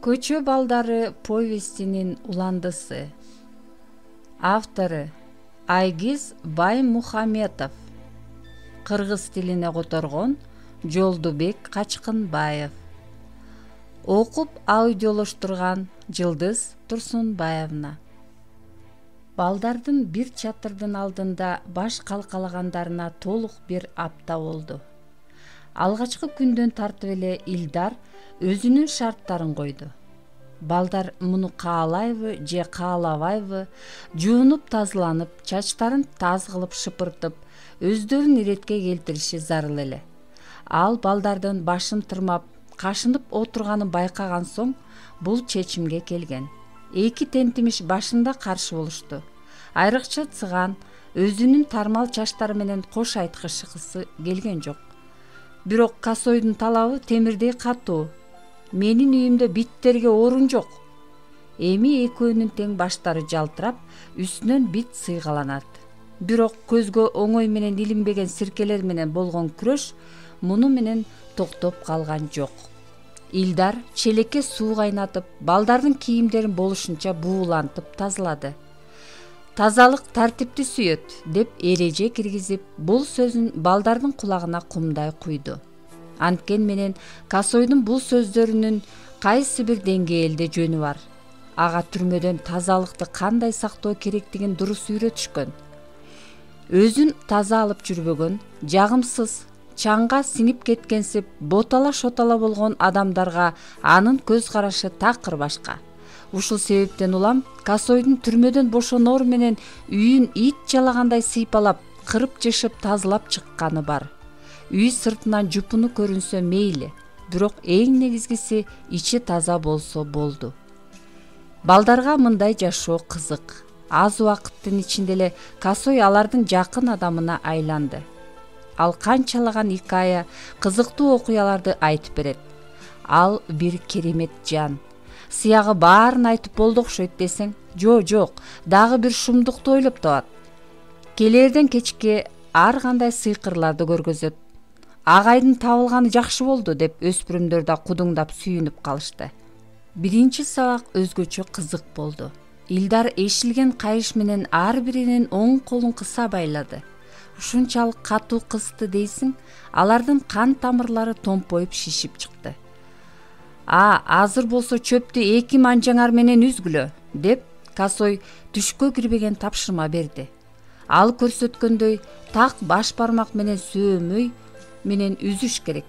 Көчө балдары повестинин уландысы. Автору Айгиз Баймухаметов. Кыргыз тилине которгон Жолдубек Качкынбаев. Окуп аудиолоштурган Жылдыз Турсунбаевна. Балдардын бир чатырдын алдында баш калкалагандарына толук бир апта болду. Алгачкы күндөн тартып эле Илдар өзүнүн шарттарын койду. Балдар муну каалайбы же каалабайбы, жуунуп тазаланып, чачтарын таз кылып шыпыртып, өздөрүн иретке келтириши зарыл эле. Ал балдардын башын тырмап, кашынып отурганын байкаган соң бул чечимге келген. Эки тентимиш башында каршы болушту. Айрыкча Цыган өзүнүн тармал чачтары менен кош айткышкысы келген жок. Бирок Косойдун талабы темирдей катуу. Менин үйүмдө биттерге орун жок. Эми экөөнүн тең баштары жалтырап, үстүнөн бит сыйгаланат. Бирок көзгө оңой менен илинбеген сиркелер менен болгон күрөш муну менен токтоп калган жок. Илдар челекке суу кайнатып, балдардын кийимдерин болушунча буулантып тазалады. Тазалык тартипти сүйөт деп эреже киргизип, бул сөзүн балдардын кулагына кумдай куйду. Анткен менен Косойдун бул сөздөрүнүн кайсы бир деңгээлде жөнү бар. Ага түрмөдөн тазалыкты кандай сактоо керектигин дурус үйрөтүшкөн. Өзүн таза алып жүрбөгөн, жагымсыз, чаңга сиңип кеткенсип, ботала-шотала болгон адамдарга анын көз карашы такыр башка. Ушул себептен улам Косойдун түрмөдөн бошонор менен үйүн ит жалагандай сыйпалап, кырып-жышып тазалап чыкканы бар. Үй сыртынан жупуну көрүнсө мейли, бирок эң негизгиси ичи таза болсо болду. Балдарга мындай жашоо кызык. Аз убакыттын ичинде эле Косой алардын жакын адамына айланды. Ал канчалаган икая, кызыктуу окуяларды айтып берет. Ал бир керемет жан. Сыягы баарын айтып болду окшойт десең, жок, дагы бир шумдукту ойлоп табат. Келерден кечке ар кандай сыйкырларды көргөзөт. Агайдын табылганы жакшы болду деп өспүрүмдөр да кудуңдап сүйүнүп калышты. Биринчи сабак өзгөчө кызык болду. Илдар эшилген кайыш менен ар биринин оң колун кыса байлады. Ушунчалык катуу кысты дейсиң, алардын кан тамырлары томпоюп шишип чыкты. Азыр болсо чөптү эки манжаңар менен үзгүлө, деп Косой түшкө кирбеген тапшырма берди. Ал көрсөткөндөй так баш бармак менен сөөмөй менен үзүш керек.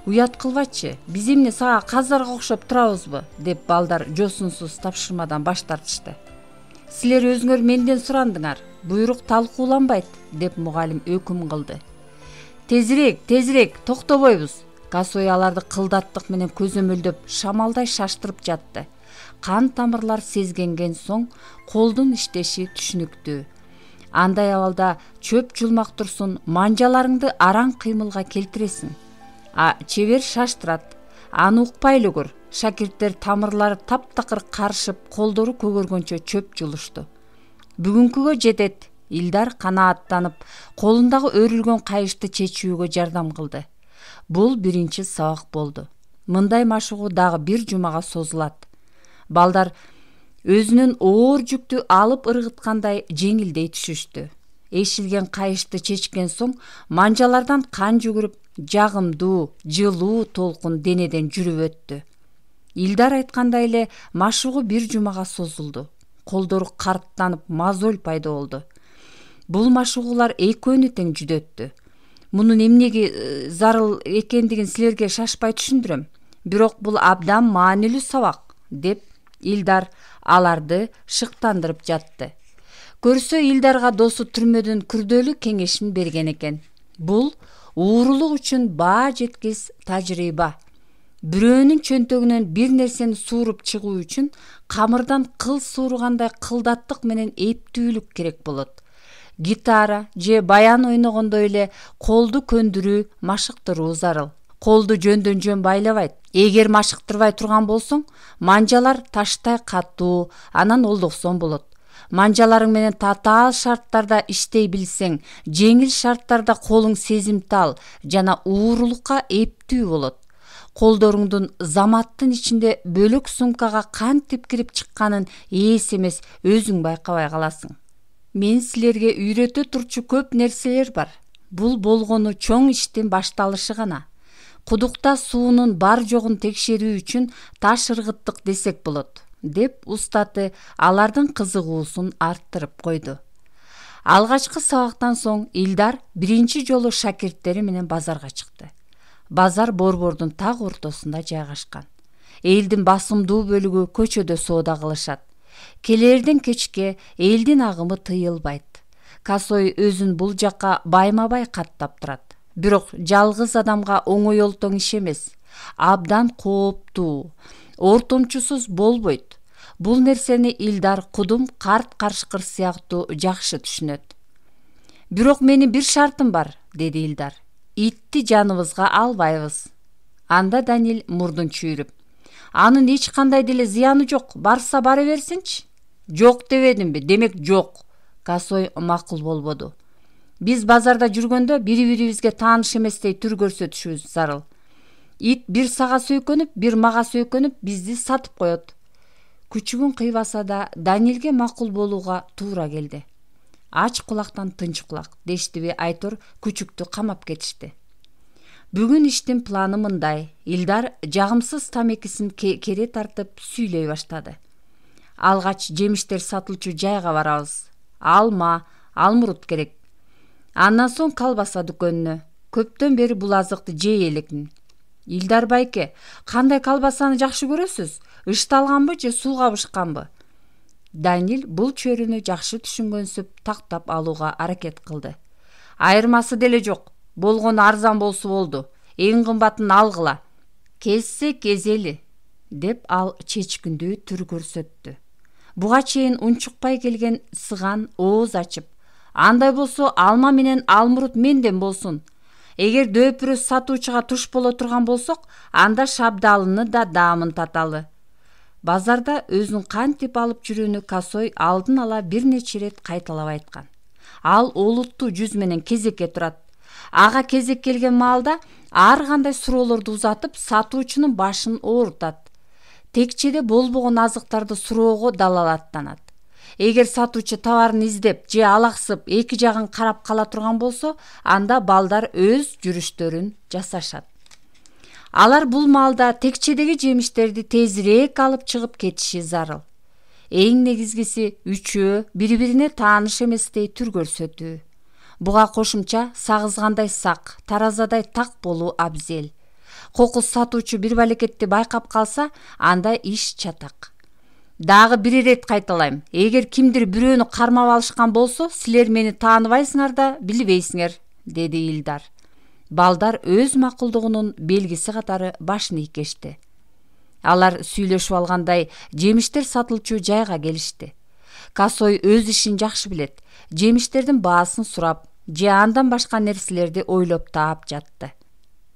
Уят кылбачы, биз эмне сага каздарга окшоп турабызбы, деп балдар жосунсуз тапшырмадан баш тартышты. Силер өзүңөр менден сурандыңар, буйрук талкууланбайт, деп мугалим өкүм кылды. Тезирээк, токтобойбуз. Косой аларды кылдаттык менен көзөмөлдөп, шамалдай шаштырып жатты. Кан тамырлар сезгенген соң колдун иштеши түшүнүктүү. Андай абалда чөп жулмак турсун, манжаларыңды араң кыймылга келтиресиң. Чебер шаштырат. Аны укпай элегөр. Шакирттер тамырлары таптакыр карышып, колдору көгөргөнчө чөп жулушту. Бүгүнкүгө жетет. Илдар канааттанып, колундагы өрүлгөн кайышты чечүүгө жардам кылды. Бул биринчи сабак болду. Мындай машыгуу дагы бир жумага созулат. Балдар өзүнүн оор жүктү алып ыргыткандай жеңилдей түшүштү. Эшилген кайышты чечкен соң манжалардан кан жүгүрүп, жагымдуу, жылуу толкун денеден жүрүп өттү. Илдар айткандай эле машыгуу бир жумага созулду. Колдору карттанып, мозоль пайда болду. Бул машыгуулар экөөнү тең жүдөттү. Мунун эмнеге зарыл экендигин силерге шашпай түшүндүрөм. Бирок бул абдан маанилүү сабак, деп Илдар аларды шыктандырып жатты. Көрсө Илдарга досу түрмөдөн күрдөлүү кеңешин берген экен. Бул уурулук үчүн баа жеткис тажрыйба. Бирөөнүн чөнтөгүнөн бир нерсени сууруп чыгуу үчүн камырдан кыл сууругандай кылдаттык менен эптүүлүк керек болот. Гитара же баян ойногондой эле колду көндүрүү, машыктыруу зарыл. Колду жөндөн жөн байлабайт. Эгер машыктырбай турган болсоң, манжалар таштай катуу, анан олдоксон болот. Манжаларың менен татаал шарттарда иштей билсең, жеңил шарттарда колуң сезимтал жана уурулукка эптүү болот. колдоруңдун заматтын ичинде бөлөк сумкага кантип кирип чыкканын ээси эмес өзүң байкабай каласың. Мен силерге үйрөтө турчу көп нерселер бар. Бул болгону чоң иштин башталышы гана. Кудукта суунун бар жогун текшерүү үчүн таш ыргыттык десек болот, деп устаты алардын кызыгуусун арттырып койду. Алгачкы сабактан соң Илдар биринчи жолу шакирттери менен базарга чыкты. Базар борбордун так ортосунда жайгашкан. Элдин басымдуу бөлүгү көчөдө соода кылышат. Келерден кечке элдин агымы тыйылбайт. Косой өзүн бул жакка байма-бай каттап турат. Бирок жалгыз адамга оңой олтоң иш эмес. Абдан кооптуу, ортомчусуз болбойт. Бул нерсени Илдар кудум карт карышкыр сыяктуу жакшы түшүнөт. Бирок менин бир шартым бар, деди Илдар. Итти жаныбызга албайбыз. Анда Данил мурдун чүйрүп: Анын эч кандай деле зыяны жок, барса бара берсинчи. Жок дебедимби? Демек жок. Косой макул болбоду. Биз базарда жүргөндө бири-бирибизге тааныш эместей түр көрсөтүшүбүз зарыл. Ит бир сага сөйкөнүп, бир мага сөйкөнүп бизди сатып коет. Күчүгүн кыйбаса да Данилге макул болууга туура келди. Ач кулактан тынч кулак, дештиби Айтор күчүктү камап кетишти. Бүгүн иштин планы мындай. Илдар жагымсыз тамекисин кере тартып сүйлөй баштады. Алгач жемиштер сатылчу жайга барабыз. Алма, алмурут керек. Андан соң колбаса дүкөнүнө. Көптөн бери бул азыкты жей элекмин. Илдар байке, кандай колбасаны жакшы көрөсүз? Ышталганбы же сууга бышканбы? Данил бул чөйрөнү жакшы түшүнгөнсүп тактап алууга аракет кылды. Айырмасы деле жок. Болгону арзан болсо болду. Эң кымбатын алгыла. Кезсе кезели, деп ал чечкиндүү түр көрсөттү. Буга чейин унчукпай келген сыган ооз ачып: Андай болсо алма менен алмурут менден болсун. Эгер дөпүрөс сатуучуга туш боло турган болсок, анда шабдалыны да даамын таталы. Базарда өзүн кантип алып жүрүүнү Косой алдын ала бир нече ирет кайталап айткан. Ал олуттуу жүз менен кезекке турат. Ага кезек келген маалда ар кандай суроолорду узатып, сатуучунун башын оорутат. Текчеде болбогон азыктарды суроого далалаттанат. Эгер сатуучу товарын издеп же алаксып эки жагын карап кала турган болсо, анда балдар өз жүрүштөрүн жасашат. Алар бул маалда текчедеги жемиштерди тезирээк алып чыгып кетиши зарыл. Эң негизгиси үчөө бири-бирине тааныш эместей түр көрсөтүү. Буга кошумча сагызгандай сак, таразадай так болуу абзел. Кокус сатуучу бир балекетти байкап калса, анда иш чатак. Дагы бир ирет кайталайм. Эгер кимдир бирөөнү кармап алышкан болсо, силер мени тааныбайсыңар да билбейсиңер, деди Илдар. Балдар өз макулдугунун белгиси катары башын ийкешти. Алар сүйлөшүп алгандай жемиштер сатылчу жайга келишти. Косой өз ишин жакшы билет. Жемиштердин баасын сурап, же андан башка нерселерди ойлоп таап жатты.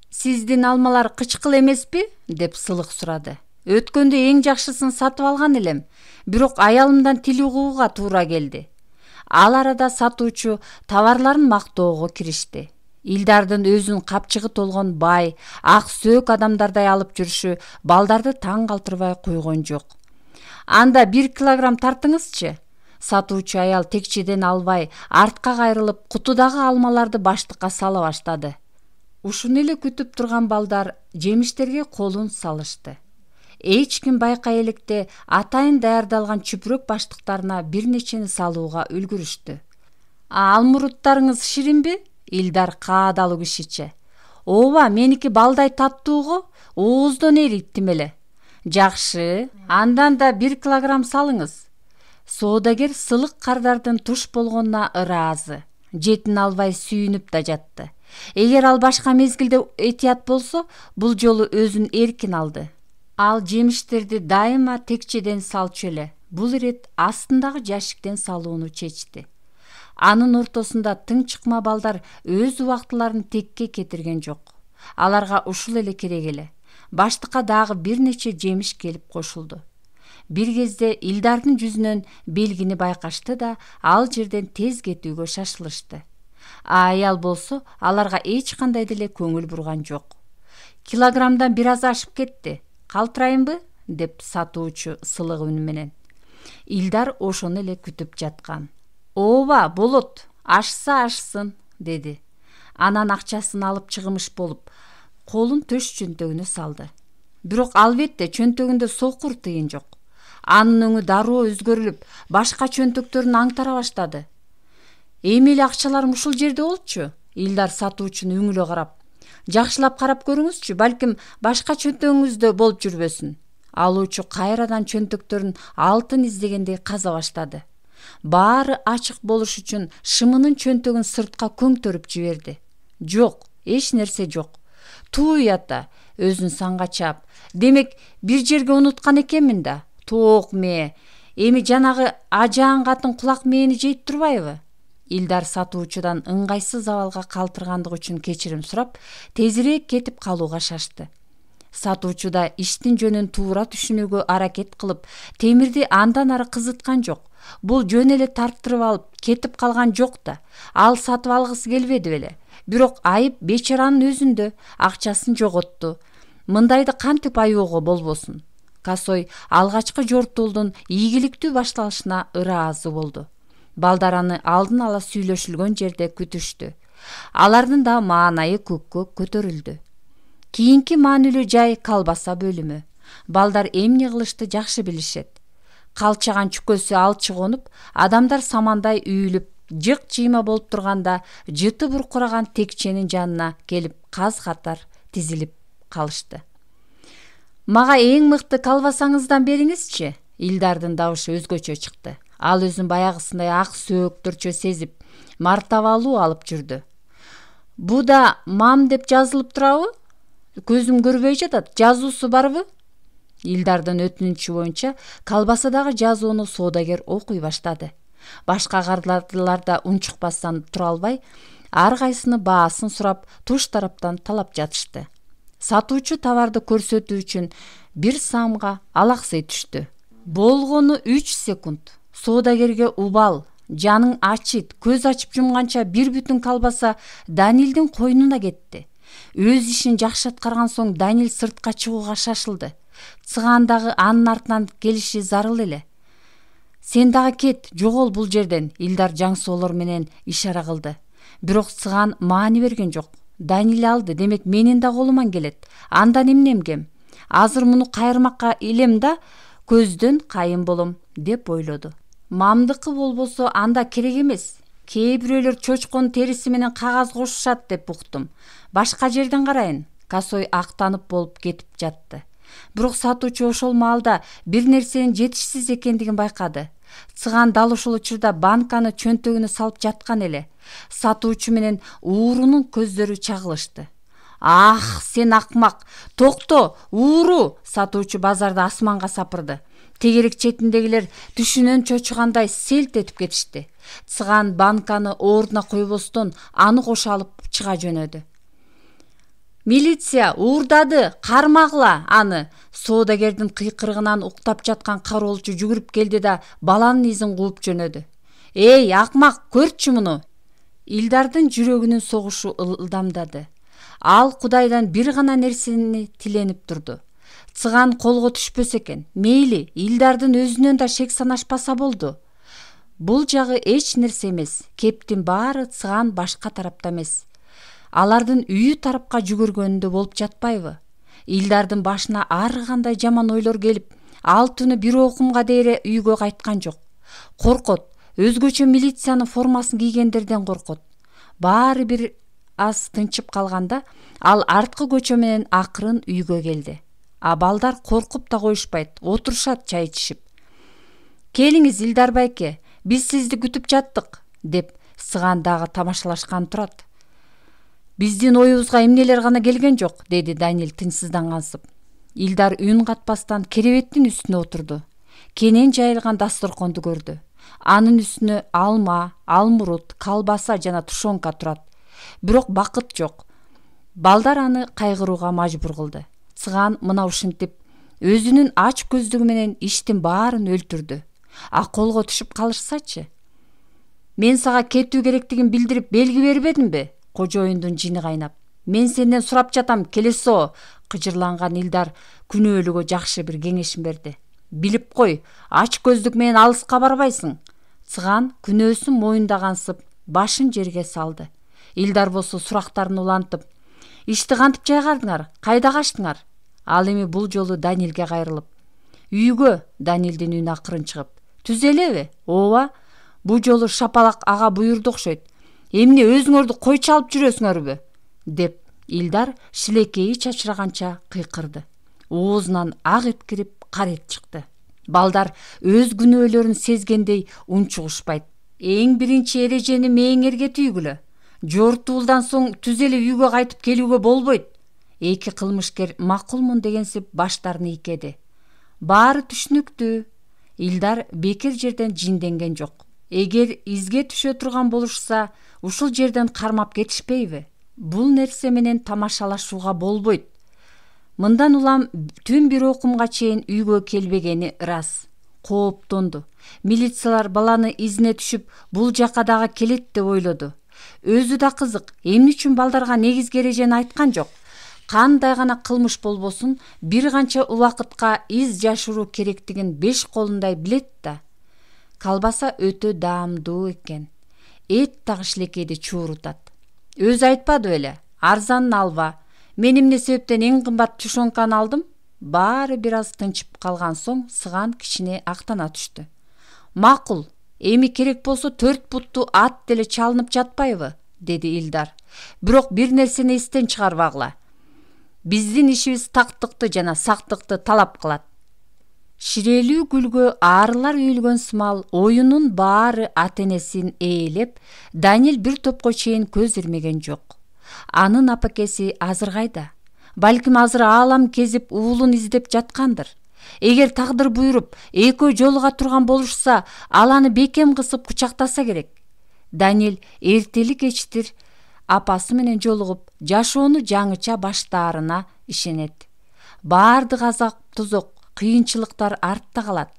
Сиздин алмалар кычкыл эмеспи? Деп сылык сурады. Өткөндө эң жакшысын сатып алган элем, бирок аялымдан тил угууга туура келди. Ал арада сатуучу товарларын мактоого киришти. Илдардын өзүн капчыгы толгон бай, ак сөөк адамдардай алып жүрүшү балдарды таң калтырбай койгон жок. Анда 1 килограмм тартыңызчы. Сатуучу аял текчеден албай, артка кайрылып, кутудагы алмаларды баштыкка сала баштады. Ушуну эле күтүп турган балдар жемиштерге колун салышты. Эч ким байкай электе атайын даярдалган чүпүрөк баштыктарына бир нечени салууга үлгүрүштү. Алмуруттарыңыз ширинби? Илдар каадалуу кишиче. Ооба, меники балдай таттууго, ооздон эриттим эле. Жакшы, андан да 1 килограмм салыңыз. Соодагер сылык кардардын туш болгонуна ыраазы. Жетін албай сүйүнүп да жатты. Эгер ал башка мезгилде этият болсо, бул жолу өзүн эркин алды. Ал жемиштерди дайыма текчеден салчу эле. Бул ирет астындагы жашиктен салууну чечти. Анын ортосунда тың чыкма балдар өз убактыларын текке кетирген жок. Аларга ушул эле керек эле. Баштыкка дагы бир нече жемиш келип кошулду. Бир кезде Илдардын жүзүнөн белгини байкашты да, ал жерден тез кетүүгө шашылышты. Аял болсо аларга эч кандай деле көңүл бурган жок. Килограммдан бир аз ашып кетти. Калтырайынбы? Деп сатуучу сылык үн менен. Илдар ошону эле күтүп жаткан. Ооба, болот. Ашса ашсын, деди. Анан акчасын алып чыгымыш болуп, колун төш чөнтөгүнө салды. Бирок албетте чөнтөгүндө сокур тыйын жок. Анын өңү дароо өзгөрүлүп, башка чөнтөктөрүн аңтара баштады. Эми эле акчаларым ушул жерде болчу? Илдар сатуучуну үңүлө карап. Жакшылап карап көрүңүзчү, балким башка чөнтөгүңүздө болуп жүрбөсүн. Алуучу кайрадан чөнтөктөрүн алтын издегендей каза баштады. Баары ачык болуш үчүн шымынын чөнтөгүн сыртка көңтөрүп жиберди. Жок, эч нерсе жок. Туй ата, өзүн санга чаап. Демек, бир жерге унуткан экенмин да. Тоок мээ. Эми жанагы ажаан катын кулак мээни жейт турбайбы? Илдар сатуучудан ыңгайсыз абалга калтыргандыгы үчүн кечирим сурап, тезирээк кетип калууга шашты. Сатуучу да иштин жөнүн туура түшүнүүгө аракет кылып, темирди андан ары кызыткан жок. Бул жөн эле тарттырып алып кетип калган жок да. Ал сатып алгысы келбеди беле. Бирок айып бечаранын өзүндө, акчасын жоготту. Мындайды кантип айоого болбосун? Косой алгачкы жортуулдун ийгиликтүү башталышына ыраазы болду. Балдар аны алдын ала сүйлөшүлгөн жерде күтүштү. Алардын да маанайы көккө көтөрүлдү. Кийинки маанилүү жай колбаса бөлүмү. Балдар эмне кылышты жакшы билишет. Калчаган чүкөсү алчы конуп, адамдар самандай үйүлүп, жык жыйма болуп турганда, жыты буркураган текченин жанына келип каз катар тизилип калышты. Мага эң мыкты колбасаңыздан бериңизчи. Илдардын дабышы өзгөчө чыкты. Ал өзүн баягысындай ак сөөктөрчө сезип, мартабалуу алып жүрдү. Бу да мам деп жазылып турабы? Көзүм көрбөй жатат. Жазуусу барбы? Илдардын өтүнүчү боюнча колбасадагы жазууну соодагер окуй баштады. Башка кардарлар да унчукпастан тура албай, ар кайсыны баасын сурап, туш тараптан талап жатышты. Сатуучу товарды көрсөтүү үчүн 1 саамга алаксый түштү. Болгону 3 секунд. Соодагерге убал, жаның ачыйт, көз ачып жумганча 1 бүтүн колбаса Данилдин койнуна кетти. Өз ишин жакшы аткарган соң Данил сыртка чыгууга шашылды. Цыган дагы анын артынан келиши зарыл эле. Сен дагы кет, жогол бул жерден, Илдар жаңсоолор менен ишара кылды. Бирок цыган маани берген жок. Данил алды, демек менин да колуман келет. Андан эмнем? Азыр муну кайырмакка илем да көздөн кайын болом, деп ойлоду. Мамдыкы болбосо анда керек эмес. Кээ бирөөлөр чочконун териси менен кагаз кошушат деп уктум. Башка жерден карайын. Косой актанып болуп кетип жатты. Бирок сатуучу ошол маалда бир нерсенин жетишсиз экендигин байкады. Цыган дал ошол учурда банканы чөнтөгүнө салып жаткан эле. Сатуучу менен уурунун көздөрү чагылышты. Ах, сен акмак! Токто, ууру! Сатуучу базарда асманга сапырды. Тегерек четиндегилер түшүнөн чочугандай селт этип кетишти. Цыган банканы ордуна койбостон аны кошо алып чыга жөнөдү. Милиция уурдады, кармагыла аны. Соодагердин кыйкырыгынан уктап жаткан кароолчу жүгүрүп келди да баланын изин кууп жөнөдү. Эй, акмак, көрчү муну. Илдардын жүрөгүнүн согушу ылдамдады. Ал Кудайдан бир гана нерсени тиленип турду. Цыган колго түшпөс экен. Мейли, Илдардын өзүнөн да шек санашпаса болду. Бул жагы эч нерсе эмес. Кептин баары цыган башка тарапта эмес. Алардын үйү тарапка жүгүргөнүндө болуп жатпайбы? Илдардын башына ар кандай жаман ойлор келип, ал түнү бир окумга дейре үйгө кайткан жок. Коркот, өзгөчө милициянын формасын кийгендерден коркот. Баары бир аз тынчып калганда, ал арткы көчө менен акырын үйгө келди. А балдар коркуп да коюшпайт, отурушат чай ичишип. Келиңиз, Илдар байке, биз сизди күтүп жаттык, деп цыган дагы тамашалашкан турат. Биздин оюбузга эмнелер гана келген жок, деди Данил тынчсыздангансып. Илдар үн катпастан керебеттин үстүнө отурду. Кенен жайылган дасторконду көрдү. Анын үстүнө алма, алмурут, колбаса жана тушонка турат. Бирок бакыт жок. Балдар аны кайгырууга мажбур кылды. Цыган мына ушинтип өзүнүн ач көздүгү менен иштин баарын өлтүрдү. А колго түшүп калышсачы? Мен сага кетүү керектигин билдирип белги бербедимби? Кожоюндун жини кайнап. Мен сенден сурап жатам, келесо. Кыжырланган Илдар күнөөлүгө жакшы бир кеңешин берди. Билип кой, ач көздүк менен алыска барбайсың. Цыган күнөөсүн моюндагансып, башын жерге салды. Илдар болсо сурактарын улантып: Ишти кантип жайгардыңар? Кайда качтыңар? Ал эми бул жолу Данилге кайрылып: Үйгө, Данилдин үнү акырын чыгып. Түз элеби? Ооба. Бул жолу Шапалак ага буйрду окшойт. Эмне өзүңөрдү койчу алып жүрөсүңөрбү? Деп Илдар шилекейи чачыраганча кыйкырды. Оозунан ак эт кирип, кара эт чыкты. Балдар өз күнөөлөрүн сезгендей унчугушпайт. Эң биринчи эрежени мээңерге түйгүлө. Жортуулдан соң түз эле үйгө кайтып келүүгө болбойт. Эки кылмышкер макулмун дегенсип баштарын ийкеди. Баары түшүнүктүү. Илдар бекер жерден жинденген жок. Эгер изге түшө турган болушса, ушул жерден кармап кетишпейби? Бул нерсе менен тамашалашууга болбойт. Мындан улам түн бир окумга чейин үйгө келбегени ырас. Кооптонду. Милициялар баланы изине түшүп, бул жака дагы келет деп ойлоду. Өзү да кызык, эмне үчүн балдарга негизги эрежени айткан жок? Кандай гана кылмыш болбосун, бир канча убакытка из жашыруу керектигин 5 колундай билет да. Колбаса өтө даамдуу экен. Эт дагы шилекейди чуурутат. Өзү айтпады беле? Арзанын алба. Мен эмне себептен эң кымбат тушонканы алдым? Баары бир аз тынчып калган соң Цыган кичине актана түштү. Макул, эми керек болсо 4 буттуу ат деле чалынып жатпайбы? Деди Илдар. Бирок бир нерсени эстен чыгарбагыла. Биздин ишибиз тактыкты жана сактыкты талап кылат. Ширелүү гүлгө арылар үйүлгөн сымал оюнун баары ата-энесин ээлеп, Данил бир топко чейин көз ирмеген жок. Анын апакеси азыр кайда? Балким азыр аалам кезип уулун издеп жаткандыр. Эгер тагдыр буйруп, экөө жолуга турган болушса, ал аны бекем кысып кучактаса керек. Данил эртели кечтир апасы менен жолугуп, жашоону жаңыча баштаарына ишенет. Баардык азап тозок, кыйынчылыктар артта калат.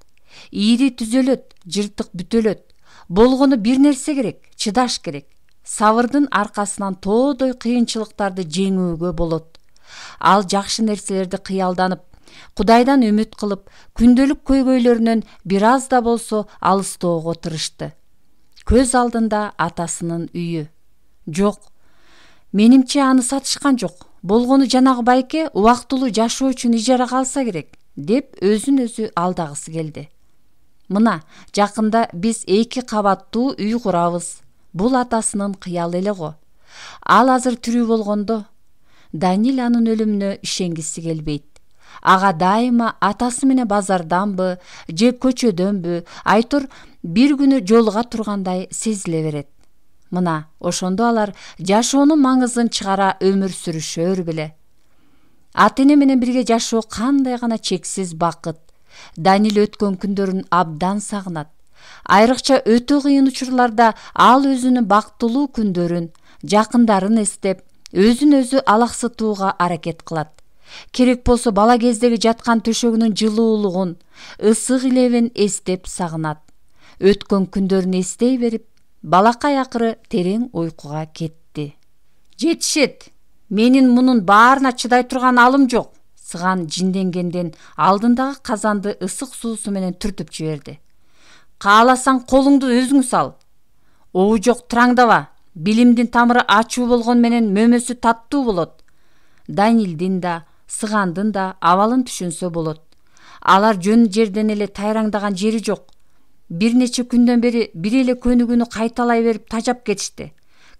Ири түзөлөт, жыртык бүтөлөт. Болгону бир нерсе керек, чыдаш керек. Сабырдын аркасынан тоодой кыйынчылыктарды жеңүүгө болот. Ал жакшы нерселерди кыялданып, Кудайдан үмүт кылып, күндөлүк көйгөйлөрүнөн бир аз да болсо алыстоого тырышты. Көз алдында атасынын үйү. Жок, менимче аны сатышкан жок. Болгону жанагы байке убактылуу жашоо үчүн ижарага алса керек, деп өзүн өзү алдагысы келди. Мына, жакында биз 2 кабаттуу үй курабыз. Бул атасынын кыялы эле го. Ал азыр тирүү болгондо, Данил анын өлүмүнө ишенгиси келбейт. Ага дайыма атасы менен базарданбы, же көчөдөнбү, айтор бир күнү жолуга тургандай сезиле берет. Мына, ошондо алар жашоонун маңызын чыгара өмүр сүрүшөр беле. Ата-эне менен бирге жашоо кандай гана чексиз бакыт. Данил өткөн күндөрүн абдан сагынат. Айрыкча өтө кыйын учурларда ал өзүнүн бактылуу күндөрүн, жакындарын эстеп, өзүн өзү алаксытууга аракет кылат. Керек болсо бала кездеги жаткан төшөгүнүн жылуулугун, ысык илебин эстеп сагынат. Өткөн күндөрүн эстей берип, балакай акыры терең уйкуга кетти. Жетишет. Менин мунун баарына чыдай турган алым жок. Цыган жинденгенден алдындагы казанды ысык суусу менен түртүп жиберди. Кааласаң колуңду өзүң сал. Обу жок, траңдаба. Билимдин тамыры ачуу болгон менен мөмөсү таттуу болот. Данилдин да, Цыгандын да абалын түшүнсө болот. Алар жөн жерден эле тайраңдаган жери жок. Бир нече күндөн бери бир эле көнүгүүнү кайталай берип тажап кетишти.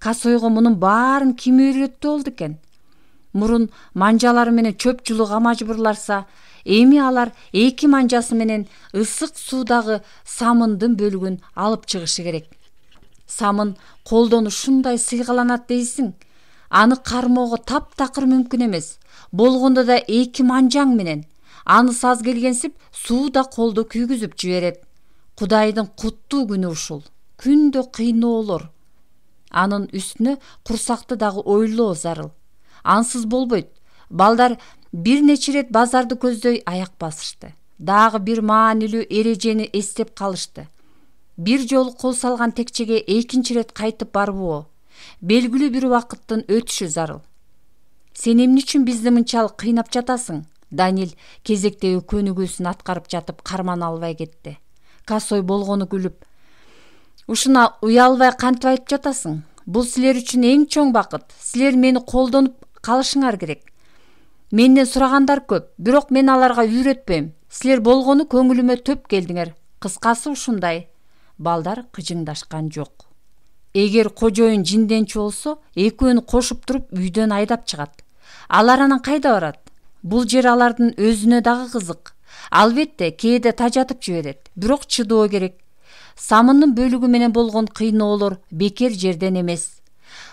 Косойго мунун баарын ким үйрөттү болду экен? Мурун манжалары менен чөп жулууга мажбурларса, эми алар 2 манжасы менен ысык суудагы самындын бөлүгүн алып чыгышы керек. Самын колдон ушундай сыйгаланат дейсиң. Аны кармоого таптакыр мүмкүн эмес. Болгондо да 2 манжаң менен. Анысы аз келгенсип, суу да колду күйгүзүп жиберет. Кудайдын куттуу күнү ушул. Күндө кыйноолор. Анын үстүнө курсакты дагы ойлоо зарыл. Ансыз болбойт. Балдар бир нече рет базарды көздөй аяк басышты. Дагы бир маанилүү эрежени эстеп калышты. Бир жолу кол салган текчеге экинчи рет кайтып барбоо. Белгилүү бир убакыттын өтүшү зарыл. Сен эмне үчүн бизди мынчалык кыйнап жатасың? Даниил кезектеги көнүгүүсүн аткарып жатып кармана албай кетти. Косой болгону күлүп: ушуна уялбай кантип айтып жатасың? Бул силер үчүн эң чоң бакыт. Силер мени колдонуп калышыңар керек. Менден сурагандар көп, бирок мен аларга үйрөтпөйм. Силер болгону көңүлүмө төп келдиңер. Кыскасы ушундай. Балдар кыжыңдашкан жок. Эгер кожоюн жинденчү болсо, экөөнү кошуп туруп үйдөн айдап чыгат. Алар анан кайда барат? Бул жер алардын өзүнө дагы кызык. Албетте, кээде тажатып жиберет, бирок чыдоо керек. Самындын бөлүгү менен болгон кыйноолор бекер жерден эмес.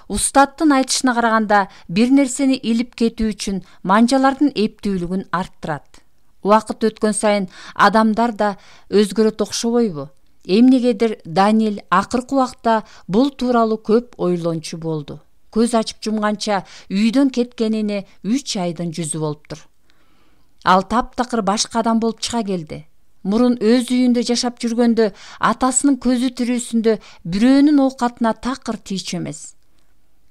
Устаттын айтышына караганда, бир нерсени илип кетүү үчүн манжалардын эптүүлүгүн арттырат. Убакыт өткөн сайын адамдар да өзгөрөт окшобойбу? Эмнегедир Даниил акыркы убакта бул тууралуу көп ойлончу болду. Көз ачып жумганча үйдөн кеткенине 3 айдын жүзү болуптур. Ал таптакыр башка адам болуп чыга келди. Мурун өз үйүндө жашап жүргөндө атасынын көзү тирүүсүндө бирөөнүн оокатына такыр тийчү эмес.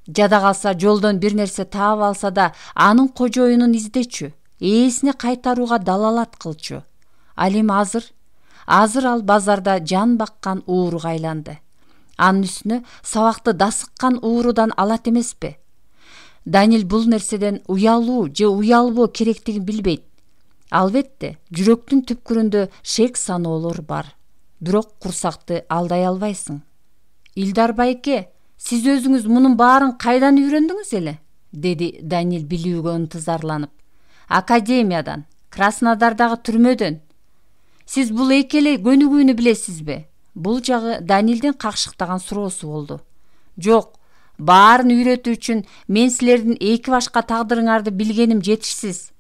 Жада калса жолдон бир нерсе таап алса да анын кожоюнун издечү, ээсине кайтарууга далалат кылчу. Ал эми азыр ал базарда жан баккан ууруга айланды. Анын үстүнө сабакты дасыккан уурудан алат эмеспи? Даниил бул нерседен уялуу же уялбоо керектигин билбейт. Албетте, жүрөктүн түпкүрүндө шек саноолор бар. Бирок курсакты алдай албайсың. Илдар байке, сиз өзүңүз мунун баарын кайдан үйрөндүңүз эле? Деди Даниил билүүгө ынтызарланып. Академиядан, Краснодардагы түрмөдөн. Сиз бул эки эле көнүгүүнү билесизби? Бул жагы Даниилдин какшыктаган суроосу болду. Жок, баарын үйрөтүү үчүн мен силердин эки башка тагдырыңарды билгеним жетишсиз.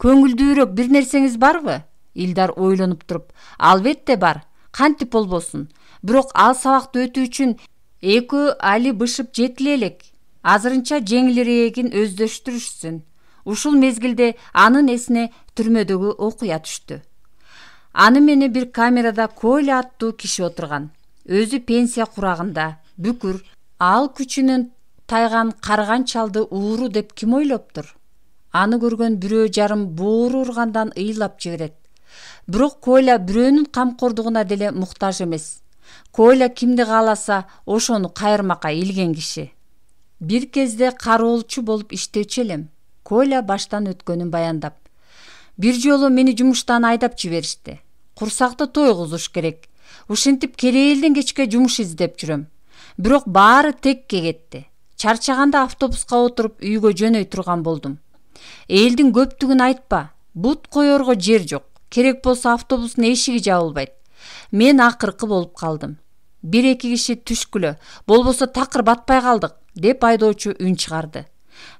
Көңүлдүүрөөк бир нерсеңиз барбы? Илдар ойлонуп туруп: албетте бар, кантип болбосун. Бирок ал сабакты өтүү үчүн экөө али бышып жетиле элек. Азырынча жеңилирээгин өздөштүрүшсүн. Ушул мезгилде анын эсине түрмөдөгү окуя түштү. Аны мени бир камерада Коля аттуу киши отурган. Өзү пенсия курагында, бүкүр, ал күчүнүн тайган карган чалды ууру деп ким ойлоптур? Аны көргөн бирөө жарым боору ургандан ыйлап жиберет. Бирок Коля бирөөнүн камкордугуна деле муктаж эмес. Коля кимди кааласа, ошону кайырмакка илген киши. Бир кезде кароолчу болуп иштечү элем. Коля баштан өткөнүн баяндап: бир жолу мени жумуштан айдап жиберишти. Курсакты тойгузуш керек. Ушинтип керээлден кечке жумуш издеп жүрөм. Бирок баары текке кетти. Чарчаганда автобуска отуруп үйгө жөнөй турган болдум. Элдин көптүгүн айтпа. Бут коерго жер жок. Керек болсо автобустун эшиги жабылбайт. Мен акыркы болуп калдым. Бир-эки киши түшкүлө, болбосо такыр батпай калдык, деп айдоочу үн чыгарды.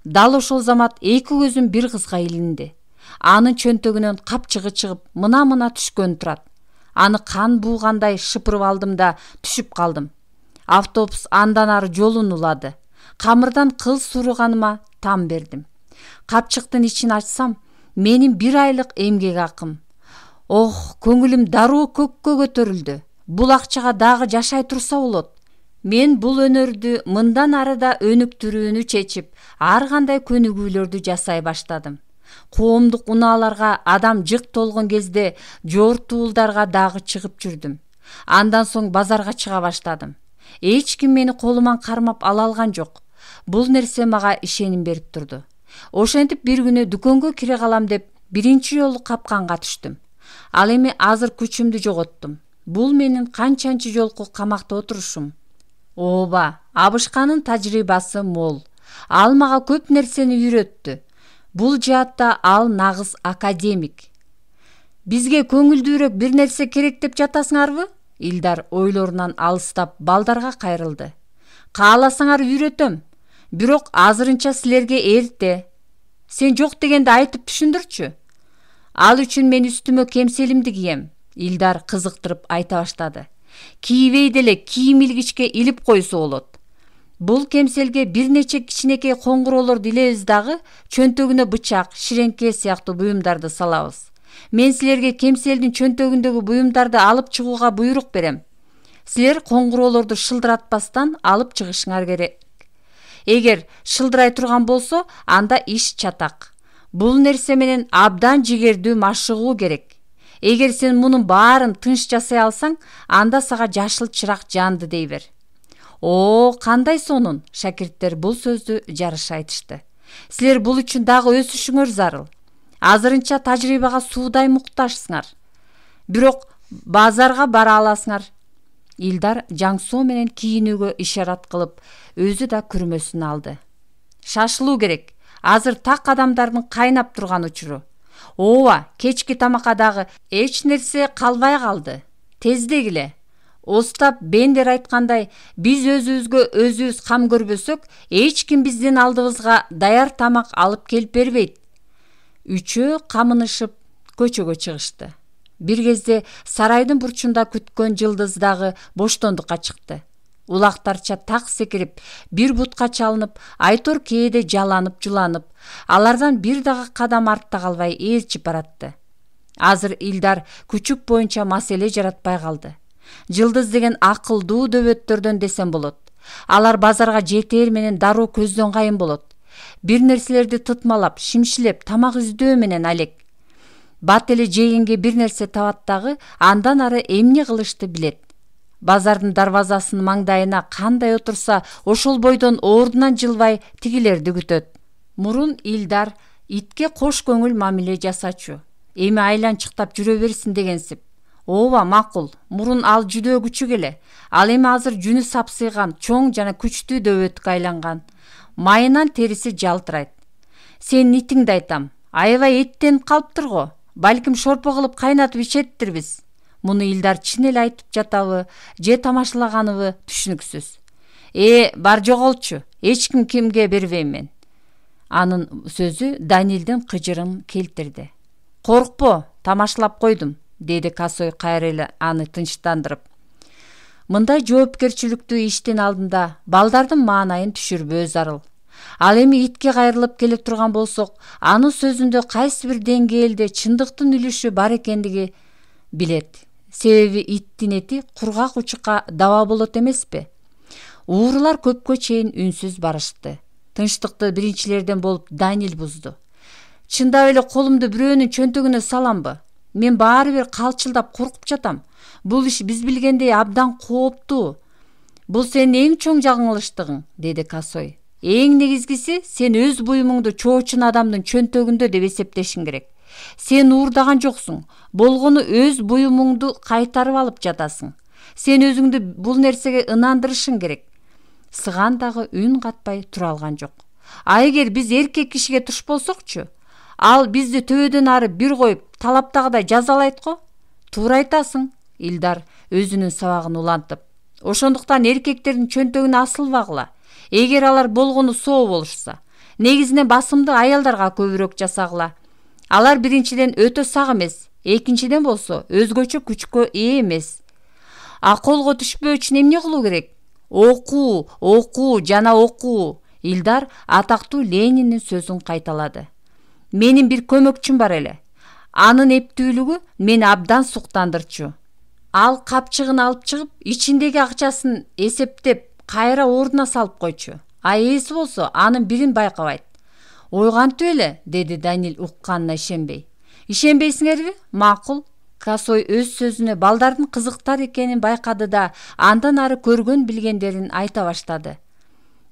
Дал ошол замат эки көзүм бир кызга илинди. Анын чөнтөгүнөн капчыгы чыгып, мына түшкөн турат. Аны кан буугандай шыпырып алдым да түшүп калдым. Автобус андан ары жолун улады. Камырдан кыл сурууганыма там бердим. Капчыктын ичин ачсам, менин 1 айлык эмгек акым. Ох, көңүлүм дароо көккө көтөрүлдү. Бул акчага дагы жашай турса болот. Мен бул өнөрдү мындан ары да өнүктүрүүнү чечип, ар кандай көнүгүүлөрдү жасай баштадым. Коомдук унааларга адам жык толгон кезде жортуулдарга дагы чыгып жүрдүм. Андан соң базарга чыга баштадым. Эч ким мени колуман кармап ала алган жок. Бул нерсе мага ишеним берип турду. Ошентип бир күнү дүкөнгө кире калам деп биринчи жолу капканга түштүм. Ал эми азыр күчүмдү жоготтум. Бул менин канчанчы жолку камакта отурушум. Ооба, абышканын тажрыйбасы мол. Ал мага көп нерсени үйрөттү. Бул жаатта ал нагыз академик. Бизге көңүлдүүрөөк бир нерсе керек деп жатасыңарбы? Илдар ойлорунан алыстап балдарга кайрылды. Кааласаңар үйрөтөм. Бирок азырынча силерге эрте. Сен жок дегенде айтып түшүндүрчү. Ал үчүн мен үстүмө кемселимди кием. Илдар кызыктырып айта баштады. Кийбей деле кийим илгичке илип койсо болот. Бул кемселге бир нече кичинекей коңгуроолорду илебиз дагы чөнтөгүнө бычак, ширеңке сыяктуу буюмдарды салабыз. Мен силерге кемселдин чөнтөгүндөгү буюмдарды алып чыгууга буйрук берем. Силер коңгуроолорду шылдыратпастан алып чыгышыңар керек. Эгер шылдырай турган болсо, анда иш чатак. Бул нерсе менен абдан жигердүү машыгуу керек. Эгер сен мунун баарын тынч жасай алсаң, анда сага жашыл чырак жанды дей бер. О, кандай сонун, шакирттер бул сөздү жарыша айтышты. Силер бул үчүн дагы өсүшүңөр зарыл. Азырынча тажрыйбага суудай муктажсыңар. Бирок базарга бара аласыңар. Илдар Жаңсоо менен кийинүүгө ишарат кылып, өзү да күрмөсүн алды. Шашылуу керек. Азыр так адамдардын кайнап турган учуру. Ооба, кечки тамакка дагы эч нерсе калбай калды. Тездегиле. Остап Бендер айткандай, биз өзүбүз кам көрбөсөк, эч ким биздин алдыбызга даяр тамак алып келип бербейт. Үчөө камынышып көчөгө чыгышты. Бир кезде сарайдын бурчунда күткөн жылдыз дагы боштондукка чыкты. Улактарча так секирип, бир бутка чалынып, Айтор кээде жаланып жуланып, алардан бир дагы кадам артта калбай ээрчип баратты. Азыр Илдар күчүк боюнча маселе жаратпай калды. Жылдыз деген акылдуу дөбөттөрдөн десем болот. Алар базарга жетээр менен дароо көздөн кайын болот. Бир нерселерди тытмалап, шимшилеп, тамак издөө менен алек. Бат эле жегенге бир нерсе табат дагы, андан ары эмне кылышты билет. Базардын дарбазасынын маңдайына кандай отурса, ошол бойдон ордунан жылбай тигилерди күтөт. Мурун Илдар итке кош көңүл мамиле жасачу. Эми айланчыктап жүрө берсин дегенсип. Ооба, макул. Мурун ал жүдөө күчүк эле. Ал эми азыр жүнү сапсыйган, чоң жана күчтүү дөбөткө айланган. Майынан териси жалтырайт. Сенин итиңди айтам. Аябай эттенип калыптыр го. Балким шорпо кылып кайнатып ичеттирбиз. Муну Илдар чын эле айтып жатабы, же тамашалаганыбы түшүнүксүз. Бар жоголчу. Эч кимге бербейм мен. Анын сөзү Данилдин кыжырын келтирди. Коркпо, тамашалап койдум, деди Косой кайра эле аны тынчтандырып. Мындай жоопкерчиликтүү иштин алдында балдардын маанайын түшүрбөө зарыл. Ал эми итке кайрылып келе турган болсок, анын сөзүндө кайсы бир деңгээлде чындыктын үлүшү бар экендиги билет. Себеби иттин эти кургак учукка даба болот эмеспи? Уурулар көпкө чейин үнсүз барышты. Тынчтыкты биринчилерден болуп Данил бузду. Чындап эле колумду бирөөнүн чөнтөгүнө саламбы? Мен баары бир калчылдап коркуп жатам. Бул иш биз билгендей абдан кооптуу. Бул сенин эң чоң жаңылыштыгың, деди Косой. Эң негизгиси, сен өз буюмуңду чоочун адамдын чөнтөгүндө деп эсептешиң керек. Сен уурдаган жоксуң. Болгону өз буюмуңду кайтарып алып жатасың. Сен өзүңдү бул нерсеге ынандырышың керек. Сыган дагы үн катпай тура алган жок. Эгер биз эркек кишиге туш болсокчу, ал бизди төбөдөн ары бир коюп, талаптагыдай жазалайт го. Туура айтасың, Илдар өзүнүн сабагын улантып. Ошондуктан эркектердин чөнтөгүнө асылбагыла. Эгер алар болгону соо болушса, негизинен басымды аялдарга көбүрөөк жасагыла. Алар биринчиден өтө сак эмес, экинчиден болсо өзгөчө күчкө ээ эмес. Колго түшпөө үчүн эмне кылуу керек? Окуу жана окуу. Илдар атактуу Лениндин сөзүн кайталады. Менин бир көмөкчүм бар эле. Анын эптүүлүгү мени абдан суктандырчу. Ал капчыгын алып чыгып, ичиндеги акчасын эсептеп, кайра ордуна салып койчу. Ээси болсо анын бирин байкабайт. Ой, кантип эле, деди Данил укканына ишенбей. Ишенбейсиңерби? Макул. Косой өз сөзүнө балдардын кызыктар экенин байкады да, андан ары көргөн билгендерин айта баштады.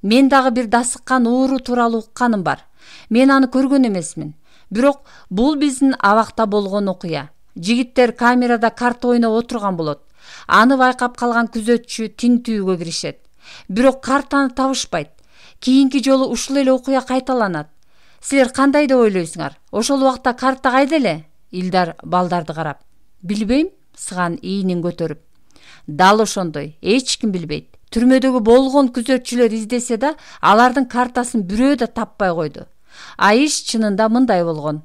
Мен дагы бир дасыккан ууру тууралуу укканым бар. Мен аны көргөн эмесмин. Бирок бул биздин абакта болгон окуя. Жигиттер камерада карта ойноп отурган болот. Аны байкап калган күзөтчү тинтүүгө киришет. Бирок картаны табышпайт. Кийинки жолу ушул эле окуя кайталанат. Силер кандай деп ойлойсуңар? Ошол убакта карта кайда эле? Илдар балдарды карап. Билбейм, Сыган ийинин көтөрүп. Дал ошондой, эч ким билбейт. Түрмөдөгү болгон күзөтчүлөр издесе да, алардын картасын бирөө да таппай койду. Иш чынында мындай болгон.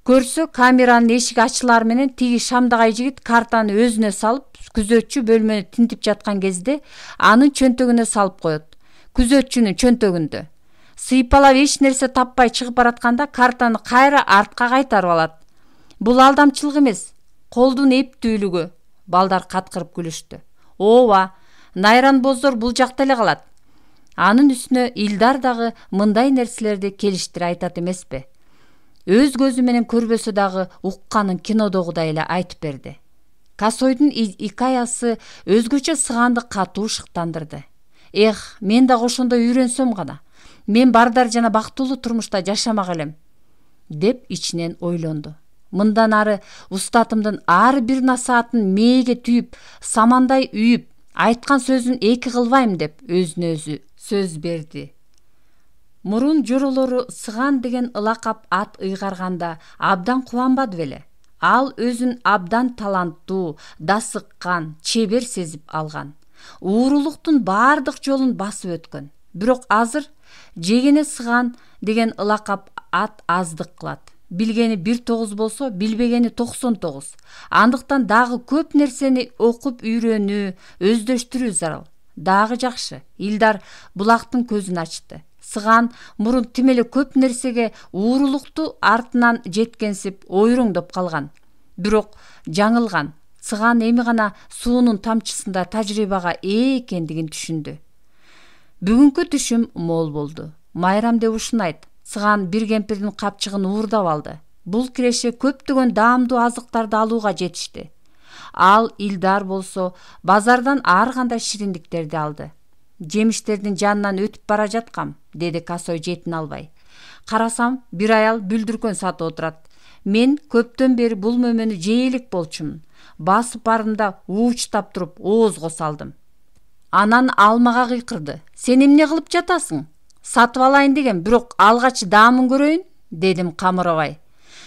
Көрсө, камеранын эшиги ачылар менен тиги шамдагай жигит картаны өзүнө салып, күзөтчү бөлмөнү тинтип жаткан кезде анын чөнтөгүнө салып коет. Күзөтчүнүн чөнтөгүндө. Сыйпалап эч нерсе таппай чыгып баратканда картаны кайра артка кайтарып алат. Бул алдамчылык эмес, колдун эптүүлүгү. Балдар каткырып күлүштү. Ооба, найран боздор бул жакта эле калат. Анын үстүнө Илдар дагы мындай нерселерди келиштире айтат эмеспи? Өз көзү менен көрбөсө дагы укканын кинодогудай эле айтып берди. Косойдун икаясы өзгөчө Сыганды катуу шыктандырды. Мен дагы ошондой үйрөнсөм гана. Мен бардар жана бактылуу турмушта жашамак элем, деп ичинен ойлонду. Мындан ары устатымдын ар бир насаатын мээге түйүп, самандай үйүп, айткан сөзүн эки кылбайм деп өзүнө өзү сөз берди. Мурун жоролору Сыган деген ылакап ат ыйгарганда абдан кубанбады беле. Ал өзүн абдан таланттуу, дасыккан, чебер сезип алган. Уурулуктун баардык жолун басып өткөн. Бирок азыр жегене Сыган деген ылакап ат аздык кылат. Билгени 1-9 болсо, билбегени 99. Андыктан дагы көп нерсени окуп үйрөнүү, өздөштүрүү зарыл. Дагы жакшы, Илдар булактын көзүн ачты. Сыган мурун тим эле көп нерсеге уурулукту артынан жеткенсип ойроңдоп калган. Бирок жаңылган. Сыган эми гана суунун тамчысында тажрыйбага ээ экендигин түшүндү. Бүгүнкү түшүм мол болду. Майрам деп ушунайт. Сыган бир кемпирдин капчыгын уурдап алды. Бул киреше көптөгөн даамдуу азыктарды алууга жетишти. Ал Илдар болсо базардан ар кандай шириндиктерди алды. Жемиштердин жанынан өтүп бара жаткам, деди Косой жетін албай. Карасам, бир аял бүлдүркөн сатып отурат. Мен көптөн бери бул мөмөнү жей элек болчумун. Басып барымда уучтап туруп оозго салдым. Анан ал мага кыйкырды. Сен эмне кылып жатасың? Сатып алайын деген, бирок алгач даамын көрөйүн, дедим камырабай.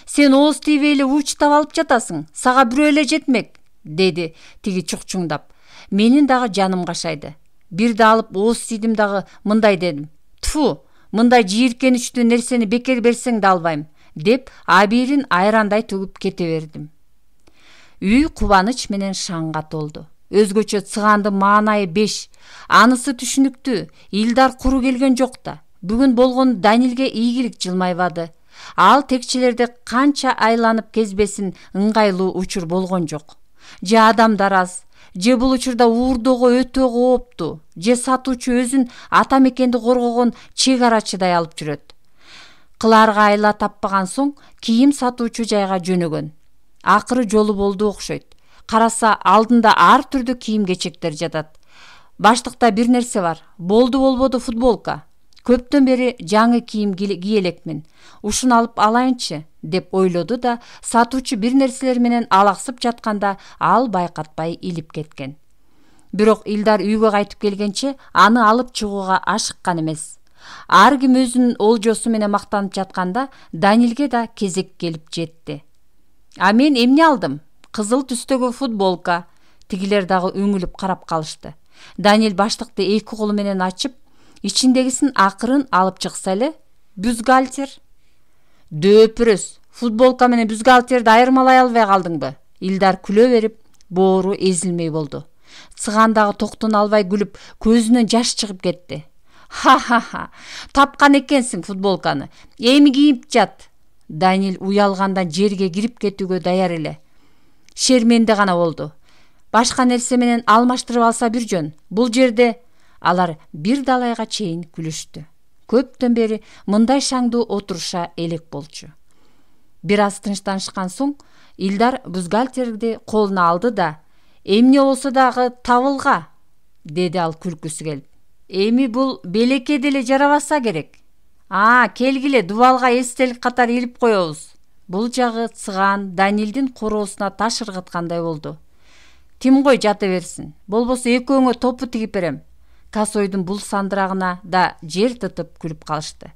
Сен ооз тийбей эле уучтап алып жатасың. Сага бирөө эле жетмек, деди тиги чукчуңдап. Менин дагы жаным кашайды. Бирди алып ооз тийдим дагы мындай дедим. Тфу, мындай жийиркеничтүү нерсени бекер берсең да албайм, деп абийирин айрандай төгүп кете бердим. Үй кубаныч менен шаңга толду. Өзгөчө Сыгандын маанайы 5. Анысы түшүнүктүү. Илдар куру келген жок да. Бүгүн болгон Данилге ийгилик жылмайбады. Ал текчелерде канча айланып кезбесин ыңгайлуу учур болгон жок. Же адамдар аз, же бул учурда уурдоого өтө кооптуу, же сатуучу өзүн ата мекенди коргогон чек арачыдай алып жүрөт. Кылаарга айла таппаган соң кийим сатуучу жайга жөнөгөн. Акыры жолу болду окшойт. Караса алдында ар түрдүү кийим кечектер жатат. Баштыкта бир нерсе бар. Болду футболка. Көптөн бери жаңы кийим кие элекмин. Ушуну алып алайынчы, деп ойлоду да, сатуучу бир нерселер менен алаксып жатканда ал байкатпай илип кеткен. Бирок Илдар үйгө кайтып келгенче аны алып чыгууга ашыккан эмес. Ар ким өзүнүн олжосу менен мактанып жатканда Данилге да кезек келип жетти. А мен эмне алдым? Кызыл түстөгү футболка. Тигилер дагы өңүлүп карап калышты. Данил баштыкты эки колу менен ачып, ичиндегисин акырын алып чыкса эле, бюстгальтер. Дөпүрөс, футболка менен бюстгальтерди айырмалай албай калдыңбы? Илдар күлө берип, боору эзилмей болду. Сыган дагы токтоно албай күлүп, көзүнөн жаш чыгып кетти. Ха-ха-ха, тапкан экенсиң футболканы. Эми кийип жат. Данил уялгандан жерге кирип кетүүгө даяр эле. Шерменде гана болду. Башка нерсе менен алмаштырып алса бир жөн. Бул жерде алар бир далайга чейин күлүштү. Көптөн бери мындай шаңдуу отуруша элек болчу. Бир аз тынчтанышкан соң Илдар бюстгальтерди колуна алды да, эмне болсо дагы табылга, деди ал күлкүсү келип. Эми бул белекке деле жарабаса керек. Келгиле, дубалга эстелик катары илип коебуз. Бул жагы Сыган Данилдин короосуна таш ыргыткандай болду. Тим кой жата берсин. Болбосо экөөңө топу тигип берем. Косойдун бул сандырагына да жер тытып күлүп калышты.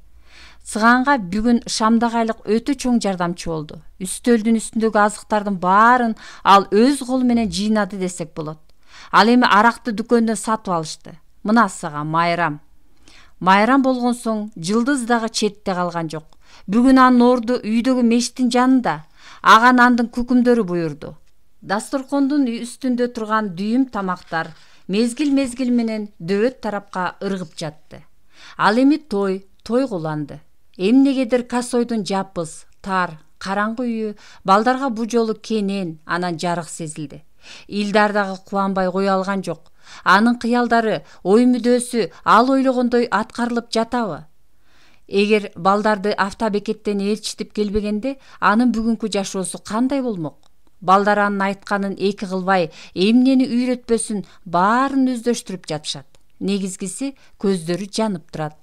Сыганга бүгүн шамдагайлык өтө чоң жардамчы болду. Үстөлдүн үстүндөгү азыктардын баарын ал өз колу менен жыйнады десек болот. Ал эми аракты дүкөндөн сатып алышты. Мына сага Майрам. Майрам болгон соң Жылдыз дагы четте калган жок. Бүгүн анын орду үйдөгү мештин жанында. Ага нандын күкүмдөрү буйурду. Дасторкондун үстүндө турган дүйүм тамактар мезгил менен дөбөт тарапка ыргып жатты. Ал эми той куланды. Эмнегедир Косойдун жапыз, тар, караңгы үйү балдарга бу жолу кенен, анан жарык сезилди. Илдар дагы кубанбай кое алган жок. Анын кыялдары, ой мүдөөсү ал ойлогондой аткарылып жатабы? Эгер балдарды автобекеттен ээрчитип келбегенде, анын бүгүнкү жашоосу кандай болмок? Балдар анын айтканын эки кылбай, эмнени үйрөтпөсүн баарын өздөштүрүп жатышат. Негизгиси көздөрү жанып турат.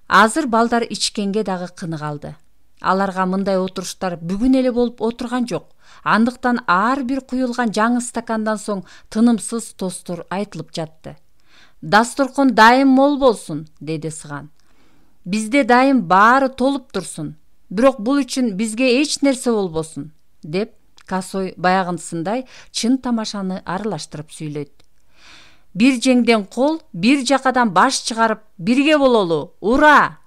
Азыр балдар ичкенге дагы кыны калды. Аларга мындай отуруштар бүгүн эле болуп отурган жок. Андыктан ар бир куюлган жаңы стакандан соң тынымсыз тосттор айтылып жатты. Дасторкон дайым мол болсун, деди Сыган. Бизде дайым баары толуп турсун. Бирок бул үчүн бизге эч нерсе болбосун, деп Косой баягынсындай чын тамашаны аралаштырып сүйлөйт. Бир жеңден кол, бир жакадан баш чыгарып, бирге бололу, ура!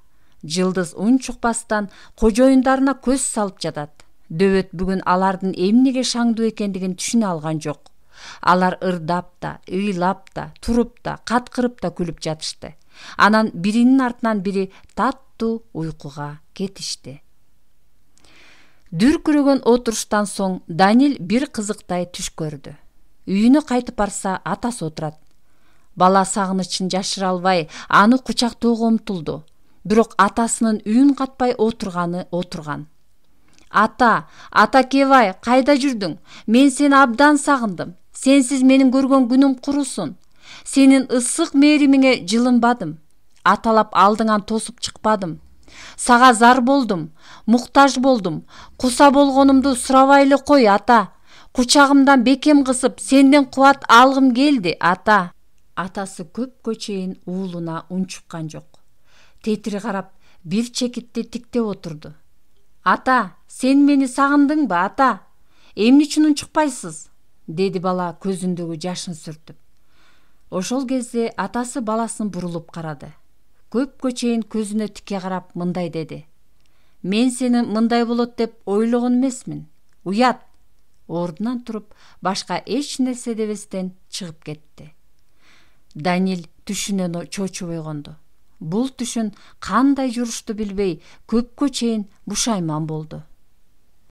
Жылдыз үн чукпастан кожоюндарына көз салып жатат. Дөбөт бүгүн алардын эмнеге шаңдуу экендигин түшүнө алган жок. Алар ырдап да, ыйлап да, туруп да, каткырып да күлүп жатышты. Анан биринин артынан бири таттуу уйкуга кетишти. Дүркүрөгөн отуруштан соң Данил бир кызыктай түш көрдү. Үйүнө кайтып барса, атасы отурат. Бала сагынычын жашыра албай, аны кучактоого умтулду. Бирок атасынын үн катпай отурган. Ата кебай, кайда жүрдүң? Мен сени абдан сагындым. Сенсиз менин көргөн күнүм курусун. Сенин ысык мээримиңе жылынбадым. Аталап алдыңан тосуп чыкпадым. Сага зар болдум, муктаж болдум. Куса болгонумду сурабай эле кой, ата. Кучагымдан бекем кысып, сенден кубат алгым келди, ата. Атасы көпкө чейин уулуна унчуккан жок. Тетири карап, бир чекитти тиктеп отурду. Ата, сен мени сагындыңбы, ата? Эмне үчүн унчукпайсыз? Деди бала көзүндөгү жашын сүртүп. Ошол кезде атасы баласын бурулуп карады. Көпкө чейин көзүнө тике карап мындай деди. Мен сени мындай болот деп ойлогон эмесмин. Уят! Ордунан туруп, башка эч нерсе дебестен чыгып кетти. Данил түшүнөн чочуп ойгонду. Бул түшүн кандай журушту билбей, көпкө чейин бушайман болду.